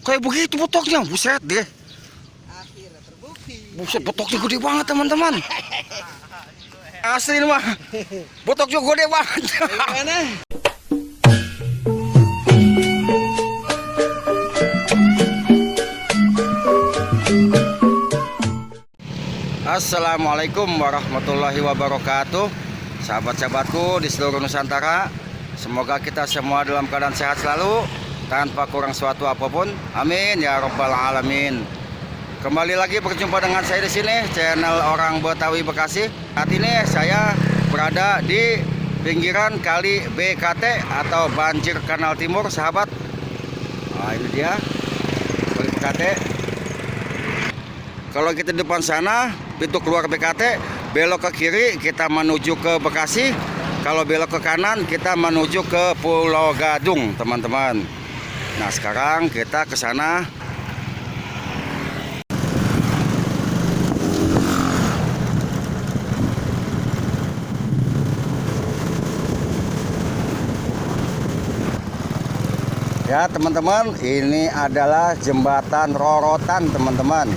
Kayak begitu botoknya, buset deh. Akhirnya terbukti. Buset, botoknya gede banget teman-teman. Asli mah, botoknya gede banget. Gimana? Assalamualaikum warahmatullahi wabarakatuh. Sahabat-sahabatku di seluruh Nusantara, semoga kita semua dalam keadaan sehat selalu, tanpa kurang suatu apapun. Amin ya robbal alamin. Kembali lagi berjumpa dengan saya di sini, channel Orang Betawi Bekasi. Saat ini saya berada di pinggiran Kali BKT atau Banjir Kanal Timur, sahabat. Nah, ini dia Kali BKT. Kalau kita di depan sana, pintu keluar BKT, belok ke kiri kita menuju ke Bekasi. Kalau belok ke kanan kita menuju ke Pulau Gadung, teman-teman. Nah, sekarang kita ke sana. Ya, teman-teman, ini adalah jembatan Rorotan, teman-teman.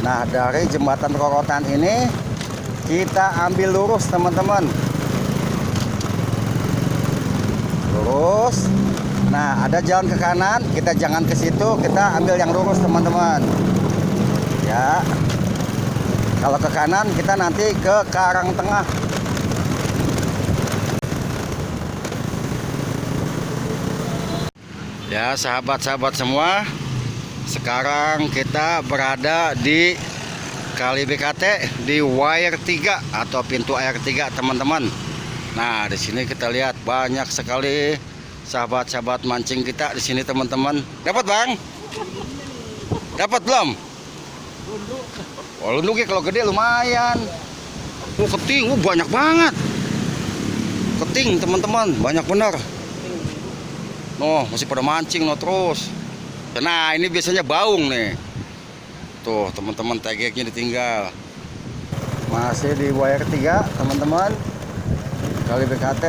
Nah, dari jembatan Rorotan ini kita ambil lurus, teman-teman. Lurus. Nah, ada jalan ke kanan, kita jangan ke situ, kita ambil yang lurus, teman-teman. Ya. Kalau ke kanan kita nanti ke Karangtengah. Ya, sahabat-sahabat semua, sekarang kita berada di Kali BKT di Wire 3 atau pintu air 3, teman-teman. Nah, di sini kita lihat banyak sekali sahabat-sahabat mancing kita di sini, teman-teman. Dapat, Bang? Dapat belum? Oh, lunduk ya, kalau gede lumayan. Oh, keting, banyak banget. Keting, teman-teman, banyak benar. Oh, masih pada mancing no terus. Nah, ini biasanya baung nih. Tuh, teman-teman, tegeknya ditinggal. Masih di Wire 3, teman-teman. Kali BKT.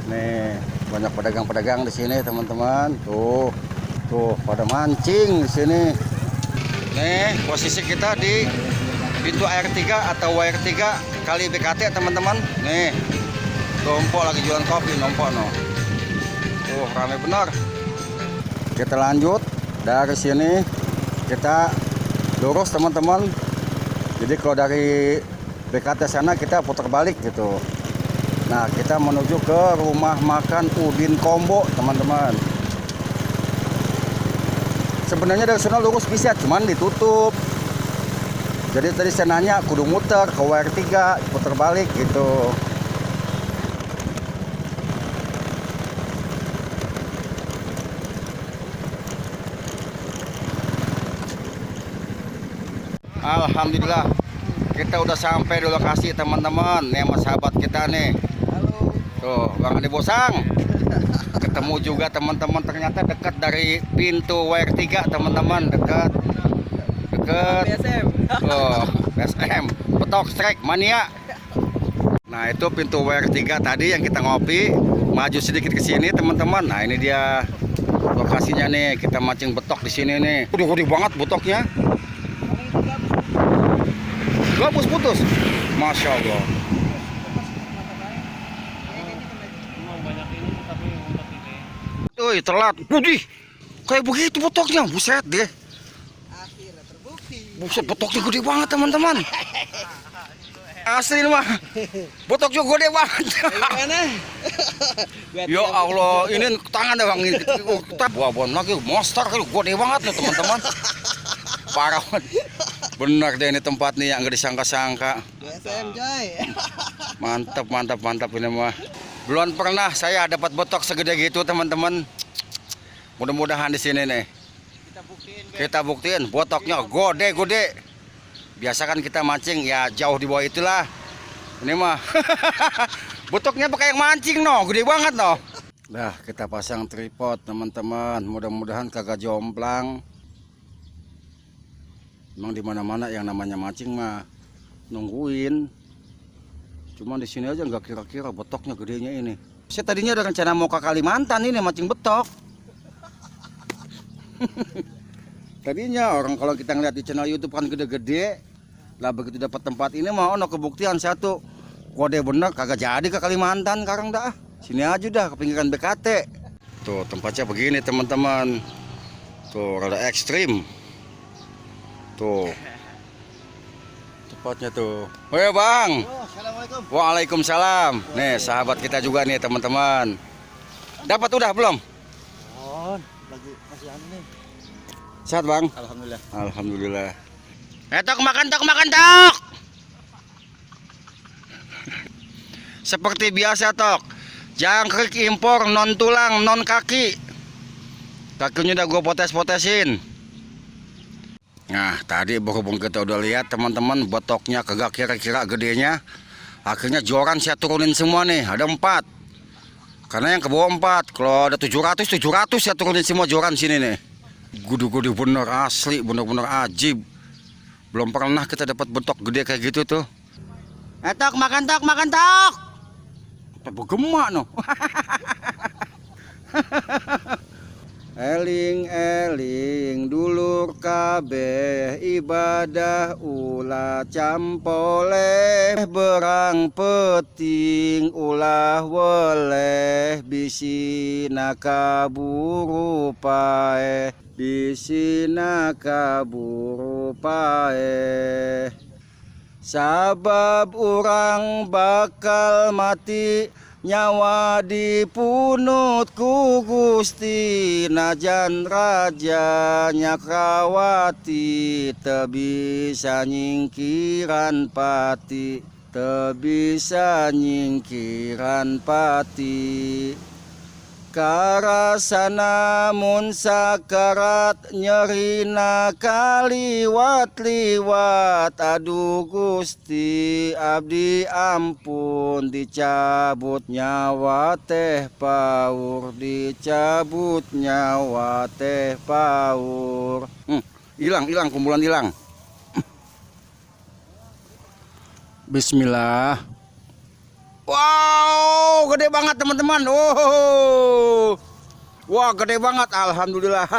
Nih, banyak pedagang-pedagang di sini, teman-teman. Tuh, pada mancing di sini. Nih, posisi kita di pintu air 3 atau Wire 3 Kali BKT, teman-teman. Nih, Tompo lagi jualan kopi, nombok no. Rame benar. Kita lanjut dari sini, kita lurus, teman-teman. Jadi kalau dari BKT sana kita putar balik gitu. Nah, kita menuju ke rumah makan Udin Kombo, teman-teman. Sebenarnya dari sana lurus bisa, cuman ditutup. Jadi tadi saya nanya kudu muter ke Wire 3, putar balik gitu. Alhamdulillah, kita udah sampai di lokasi, teman-teman. Nih sama sahabat kita nih. Halo. Tuh, Bang Ade Bosang. Ketemu juga, teman-teman. Ternyata dekat dari pintu Wire 3, teman-teman. Dekat. BSM. Oh, BSM. Betok Strike Mania. Nah, itu pintu Wire 3 tadi yang kita ngopi. Maju sedikit ke sini, teman-teman. Nah, ini dia lokasinya nih. Kita mancing betok di sini nih. Udah gede banget betoknya. Gabus putus, masya Allah. Tuh, telat. Budih, kayak begitu betoknya, buset deh. Akhirnya terbukti. Buset, betoknya gede banget, teman-teman. Asli mah, betoknya gede banget. Gimana? Ya Allah, ini tangan deh Bang. Buah-buahan lagi, monster gede banget loh, teman-teman. Parah banget. Benar deh, ini tempat nih yang nggak disangka-sangka. BSM, coy. Mantap ini mah. Belum pernah saya dapat betok segede gitu, teman-teman. Mudah-mudahan di sini nih. Kita buktiin botoknya gede. Biasa kan kita mancing ya jauh di bawah itulah. Ini mah botoknya pakai yang mancing no, gede banget no. Nah, kita pasang tripod, teman-teman. Mudah-mudahan kagak jomplang. Memang di mana-mana yang namanya mancing mah nungguin. Cuman di sini aja nggak kira-kira betoknya gedenya ini. Saya tadinya ada rencana mau ke Kalimantan ini mancing betok. Tadinya orang kalau kita ngeliat di channel YouTube kan gede-gede. Lah begitu dapat tempat ini mau ono kebuktian satu. Kode bener kagak jadi ke Kalimantan sekarang dah. Sini aja dah ke pinggiran BKT. Tuh tempatnya begini teman-teman. Tuh rada ekstrim. Tuh. Tempatnya tuh. Oh ya Bang. Assalamualaikum. Waalaikumsalam. Nih sahabat kita juga nih teman-teman. Dapat udah belum? Oh, lagi masih anu nih. Sehat Bang? Alhamdulillah. Alhamdulillah. Tok makan tok. Seperti biasa Tok. Jangkrik impor non tulang non kaki. Kakinya udah gue potes-potesin. Nah tadi berhubung kita udah lihat teman-teman betoknya kagak kira-kira gedenya. Akhirnya joran saya turunin semua nih. Ada 4. Karena yang ke bawah 4. Kalau ada 700 saya turunin semua joran sini nih. Gudu-gudu bener asli, bener-bener ajib. Belum pernah kita dapat betok gede kayak gitu tuh. Tok makan tok. Apa bergema no? Eling dulur kabeh ibadah ulah campoleh berang peting ulah weleh bisina kaburu pae sabab urang bakal mati nyawa dipunut ku Gusti najan raja nyakrawati teu bisa nyingkiran pati karasana mun sakarat nyerina kaliwat-liwat aduh Gusti abdi ampun dicabut nyawa teh paur hilang kumpulan hilang. Bismillah. Wow, gede banget teman-teman. Oh, wah gede banget. Alhamdulillah.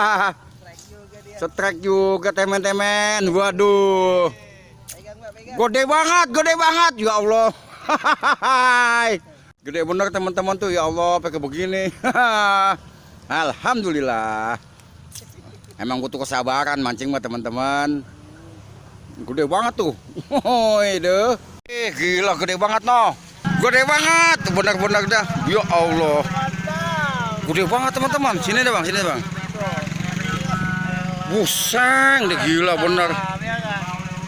Setrek juga temen-temen. Waduh, gede banget. Ya Allah. Gede bener teman-teman tuh. Ya Allah, pakai begini. Alhamdulillah. Emang butuh kesabaran mancing mah teman-teman. Gede banget tuh. Oh, itu. Gila gede banget no. Gede banget, benar-benar dah. Ya Allah. Gede banget teman-teman. Sini deh Bang. Busang deh gila bener.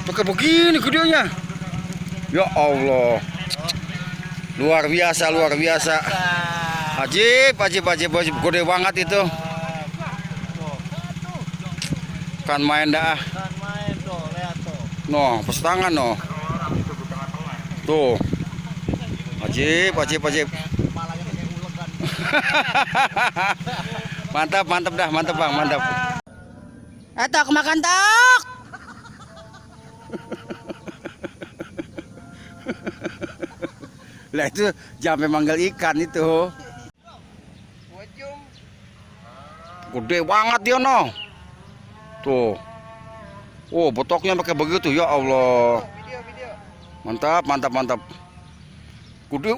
Pakai begini gedenya. Ya Allah. Luar biasa. Ajib. Gede banget itu. Kan main dah. No, pestangan no. Tuh. Ajib. Mantap Bang, mantap. Tok makan tok. Lah itu jambe manggil ikan itu. Gede banget dia no. Tuh. Oh, betoknya pakai begitu ya Allah. Mantap. Gede,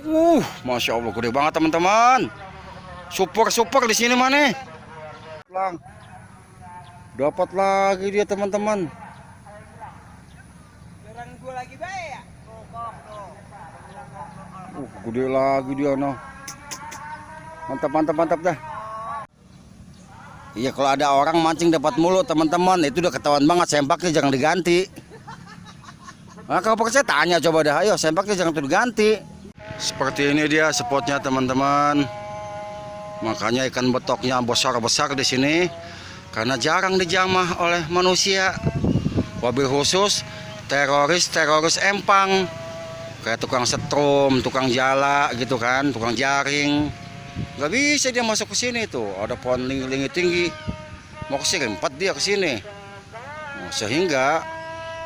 masya Allah, gede banget teman-teman. Super di sini mana? Dapat lagi dia teman-teman. Gede lagi dia no. Mantap dah. Iya kalau ada orang mancing dapat mulu teman-teman itu udah ketahuan banget sempaknya jangan diganti. Nah kalau percaya tanya coba dah, ayo sempaknya jangan diganti. Seperti ini dia spotnya teman-teman. Makanya ikan betoknya besar di sini karena jarang dijamah oleh manusia. Wabil khusus teroris empang kayak tukang setrum, tukang jala gitu kan, tukang jaring. Gak bisa dia masuk ke sini tuh. Ada pohon lingi tinggi. Mau ke sini 4 dia ke sini. Nah, sehingga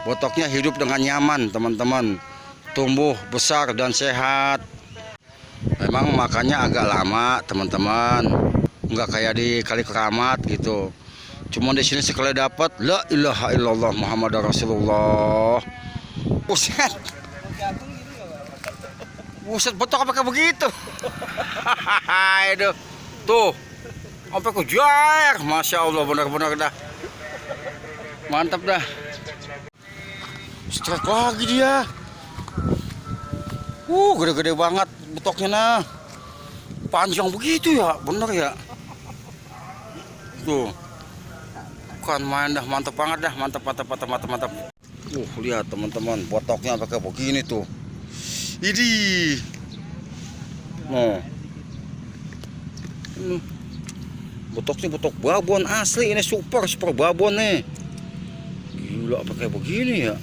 betoknya hidup dengan nyaman teman-teman. Tumbuh besar dan sehat. Memang makannya agak lama teman-teman, nggak kayak di Kali Keramat gitu. Cuma di sini sekali dapat, la ilaha illallah Muhammad Rasulullah. Buset, buset, betok apa kayak begitu? Aduh, tuh, sampai kejar, masya Allah, benar-benar dah, mantap dah. Strike lagi dia. Gede-gede banget betoknya nah. Panjang begitu ya, bener ya. Tuh. Bukan main dah, mantap banget dah, mantap. Lihat teman-teman, betoknya pakai begini tuh. Ini. Nah. Betoknya betok babon asli, ini super babon nih. Gila pakai begini ya.